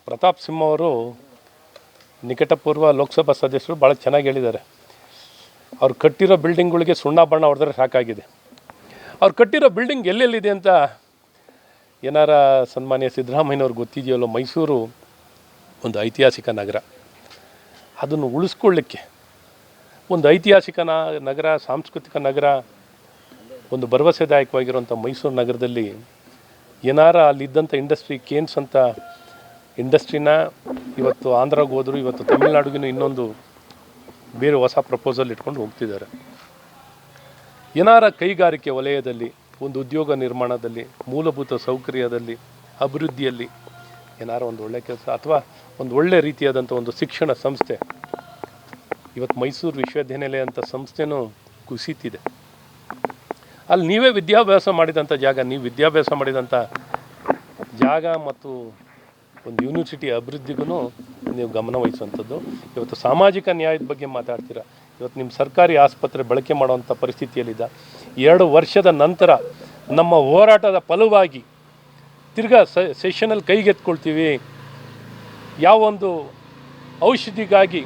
ಪ್ರತಾಪ್ ಸಿಂಹ ಅವರು ನಿಕಟಪೂರ್ವ ಲೋಕಸಭಾ ಸದಸ್ಯರು ಭಾಳ ಚೆನ್ನಾಗಿ ಹೇಳಿದ್ದಾರೆ. ಅವ್ರು ಕಟ್ಟಿರೋ ಬಿಲ್ಡಿಂಗ್ಗಳಿಗೆ ಸುಣ್ಣ ಬಣ್ಣ ಹೊಡೆದ್ರೆ ಸಾಕಾಗಿದೆ. ಅವ್ರು ಕಟ್ಟಿರೋ ಬಿಲ್ಡಿಂಗ್ ಎಲ್ಲೆಲ್ಲಿದೆ ಅಂತ ಏನಾರ ಸನ್ಮಾನ್ಯ ಸಿದ್ದರಾಮಯ್ಯನವ್ರಿಗೆ ಗೊತ್ತಿದೆಯಲ್ಲೋ, ಮೈಸೂರು ಒಂದು ಐತಿಹಾಸಿಕ ನಗರ. ಅದನ್ನು ಉಳಿಸ್ಕೊಳ್ಳಿಕ್ಕೆ ಒಂದು ಐತಿಹಾಸಿಕ ನಗರ, ಸಾಂಸ್ಕೃತಿಕ ನಗರ, ಒಂದು ಭರವಸೆದಾಯಕವಾಗಿರುವಂಥ ಮೈಸೂರು ನಗರದಲ್ಲಿ ಏನಾರ ಅಲ್ಲಿದ್ದಂಥ ಇಂಡಸ್ಟ್ರಿ, ಕೇನ್ಸ್ ಅಂತ ಇಂಡಸ್ಟ್ರಿನ ಇವತ್ತು ಆಂಧ್ರಾಗೆ ಹೋದರು, ಇವತ್ತು ತಮಿಳ್ನಾಡಿಗೂ ಇನ್ನೊಂದು ಬೇರೆ ಹೊಸ ಪ್ರಪೋಸಲ್ ಇಟ್ಕೊಂಡು ಹೋಗ್ತಿದ್ದಾರೆ. ಏನಾರ ಕೈಗಾರಿಕೆ ವಲಯದಲ್ಲಿ, ಒಂದು ಉದ್ಯೋಗ ನಿರ್ಮಾಣದಲ್ಲಿ, ಮೂಲಭೂತ ಸೌಕರ್ಯದಲ್ಲಿ, ಅಭಿವೃದ್ಧಿಯಲ್ಲಿ ಏನಾರ ಒಂದು ಒಳ್ಳೆಯ ಕೆಲಸ ಅಥವಾ ಒಂದು ಒಳ್ಳೆಯ ರೀತಿಯಾದಂಥ ಒಂದು ಶಿಕ್ಷಣ ಸಂಸ್ಥೆ. ಇವತ್ತು ಮೈಸೂರು ವಿಶ್ವವಿದ್ಯಾನಿಲಯ ಅಂತ ಸಂಸ್ಥೆನೂ ಕುಸಿತಿದೆ. ಅಲ್ಲಿ ನೀವೇ ವಿದ್ಯಾಭ್ಯಾಸ ಮಾಡಿದಂಥ ಜಾಗ, ನೀವು ವಿದ್ಯಾಭ್ಯಾಸ ಮಾಡಿದಂಥ ಜಾಗ ಮತ್ತು ಒಂದು ಯೂನಿವರ್ಸಿಟಿ ಅಭಿವೃದ್ಧಿಗೂ ನೀವು ಗಮನ ವಹಿಸುವಂಥದ್ದು. ಇವತ್ತು ಸಾಮಾಜಿಕ ನ್ಯಾಯದ ಬಗ್ಗೆ ಮಾತಾಡ್ತೀರಾ. ಇವತ್ತು ನಿಮ್ಮ ಸರ್ಕಾರಿ ಆಸ್ಪತ್ರೆ ಬಳಕೆ ಮಾಡುವಂಥ ಪರಿಸ್ಥಿತಿಯಲ್ಲಿದ್ದ 2 ವರ್ಷದ ನಂತರ ನಮ್ಮ ಹೋರಾಟದ ಫಲವಾಗಿ ತಿರ್ಗಾ ಸೆಷನಲ್ಲಿ ಕೈಗೆತ್ಕೊಳ್ತೀವಿ. ಯಾವೊಂದು ಔಷಧಿಗಾಗಿ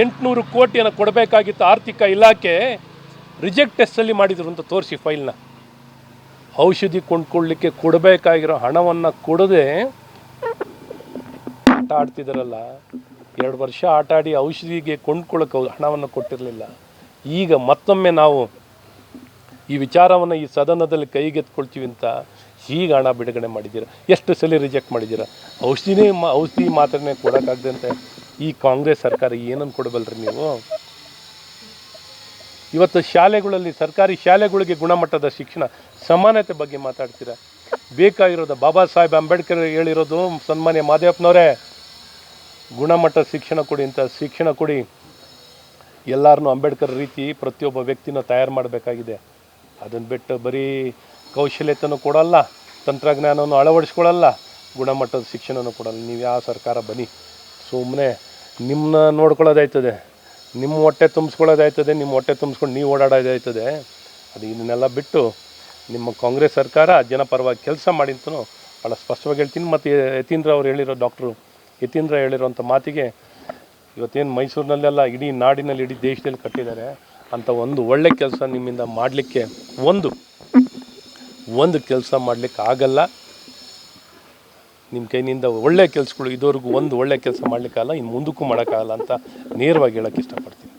800 ಕೋಟಿಯನ್ನು ಕೊಡಬೇಕಾಗಿತ್ತು ಆರ್ಥಿಕ ಇಲಾಖೆ, ರಿಜೆಕ್ಟ್ ಟೆಸ್ಟಲ್ಲಿ ಮಾಡಿದ್ರು ಅಂತ ತೋರಿಸಿ ಫೈಲ್ನ. ಔಷಧಿ ಕೊಂಡ್ಕೊಳ್ಳಿಕ್ಕೆ ಕೊಡಬೇಕಾಗಿರೋ ಹಣವನ್ನು ಕೊಡದೆ ಆಟ ಆಡ್ತಿದ್ದಾರಲ್ಲ. 2 ವರ್ಷ ಆಟ ಆಡಿ ಔಷಧಿಗೆ ಕೊಂಡ್ಕೊಳ್ಳೋಕೆ ಹಣವನ್ನು ಕೊಟ್ಟಿರಲಿಲ್ಲ. ಈಗ ಮತ್ತೊಮ್ಮೆ ನಾವು ಈ ವಿಚಾರವನ್ನು ಈ ಸದನದಲ್ಲಿ ಕೈಗೆತ್ಕೊಳ್ತೀವಿ ಅಂತ ಈಗ ಹಣ ಬಿಡುಗಡೆ ಮಾಡಿದ್ದೀರ. ಎಷ್ಟು ಸಲ ರಿಜೆಕ್ಟ್ ಮಾಡಿದ್ದೀರ. ಔಷಧಿ ಮಾತ್ರನೇ ಕೊಡೋಕ್ಕಾಗದಂತೆ ಈ ಕಾಂಗ್ರೆಸ್ ಸರ್ಕಾರ ಏನನ್ನು ಕೊಡಬಲ್ರಿ ನೀವು? ಇವತ್ತು ಶಾಲೆಗಳಲ್ಲಿ, ಸರ್ಕಾರಿ ಶಾಲೆಗಳಿಗೆ ಗುಣಮಟ್ಟದ ಶಿಕ್ಷಣ, ಸಮಾನತೆ ಬಗ್ಗೆ ಮಾತಾಡ್ತೀರ. ಬೇಕಾಗಿರೋದು ಬಾಬಾ ಸಾಹೇಬ್ ಅಂಬೇಡ್ಕರ್ ಹೇಳಿರೋದು, ಸನ್ಮಾನ್ಯ ಮಾದೇವಪ್ಪನವರೇ, ಗುಣಮಟ್ಟದ ಶಿಕ್ಷಣ ಕೊಡಿ ಅಂತ. ಶಿಕ್ಷಣ ಕೊಡಿ, ಎಲ್ಲರನ್ನೂ ಅಂಬೇಡ್ಕರ್ ರೀತಿ ಪ್ರತಿಯೊಬ್ಬ ವ್ಯಕ್ತಿನ ತಯಾರು ಮಾಡಬೇಕಾಗಿದೆ. ಅದನ್ನು ಬಿಟ್ಟು ಬರೀ ಕೌಶಲ್ಯತೆಯೂ ಕೊಡಲ್ಲ, ತಂತ್ರಜ್ಞಾನವನ್ನು ಅಳವಡಿಸ್ಕೊಳ್ಳಲ್ಲ, ಗುಣಮಟ್ಟದ ಶಿಕ್ಷಣನೂ ಕೊಡಲ್ಲ. ನೀವು ಯಾವ ಸರ್ಕಾರ ಬನ್ನಿ, ಸುಮ್ಮನೆ ನಿಮ್ಮನ್ನ ನೋಡ್ಕೊಳ್ಳೋದಾಯ್ತದೆ, ನಿಮ್ಮ ಹೊಟ್ಟೆ ತುಂಬಿಸ್ಕೊಳ್ಳೋದಾಯ್ತದೆ, ನಿಮ್ಮ ಹೊಟ್ಟೆ ತುಂಬಿಸ್ಕೊಂಡು ನೀವು ಓಡಾಡೋದಾಯ್ತದೆ. ಅದು ಇದನ್ನೆಲ್ಲ ಬಿಟ್ಟು ನಿಮ್ಮ ಕಾಂಗ್ರೆಸ್ ಸರ್ಕಾರ ಜನಪರವಾಗಿ ಕೆಲಸ ಮಾಡಿ ಅಂತಲೂ ಭಾಳ ಸ್ಪಷ್ಟವಾಗಿ ಹೇಳ್ತೀನಿ. ಮತ್ತು ಯತೀಂದ್ರ ಅವ್ರು ಹೇಳಿರೋ, ಡಾಕ್ಟ್ರು ಯತೀಂದ್ರ ಹೇಳಿರೋಂಥ ಮಾತಿಗೆ ಇವತ್ತೇನು ಮೈಸೂರಿನಲ್ಲೆಲ್ಲ, ಇಡೀ ನಾಡಿನಲ್ಲಿ, ಇಡೀ ದೇಶದಲ್ಲಿ ಕಟ್ಟಿದ್ದಾರೆ ಅಂಥ ಒಂದು ಒಳ್ಳೆ ಕೆಲಸ ನಿಮ್ಮಿಂದ ಮಾಡಲಿಕ್ಕೆ ಒಂದು ಕೆಲಸ ಮಾಡಲಿಕ್ಕೆ ಆಗಲ್ಲ. ನಿಮ್ಮ ಕೈನಿಂದ ಒಳ್ಳೆಯ ಕೆಲಸಗಳು ಇದುವರೆಗೂ ಒಂದು ಒಳ್ಳೆಯ ಕೆಲಸ ಮಾಡಲಿಕ್ಕಾಗಲ್ಲ, ಇನ್ನು ಮುಂದಕ್ಕೂ ಮಾಡೋಕ್ಕಾಗಲ್ಲ ಅಂತ ನೇರವಾಗಿ ಹೇಳೋಕ್ಕೆ ಇಷ್ಟಪಡ್ತೀನಿ.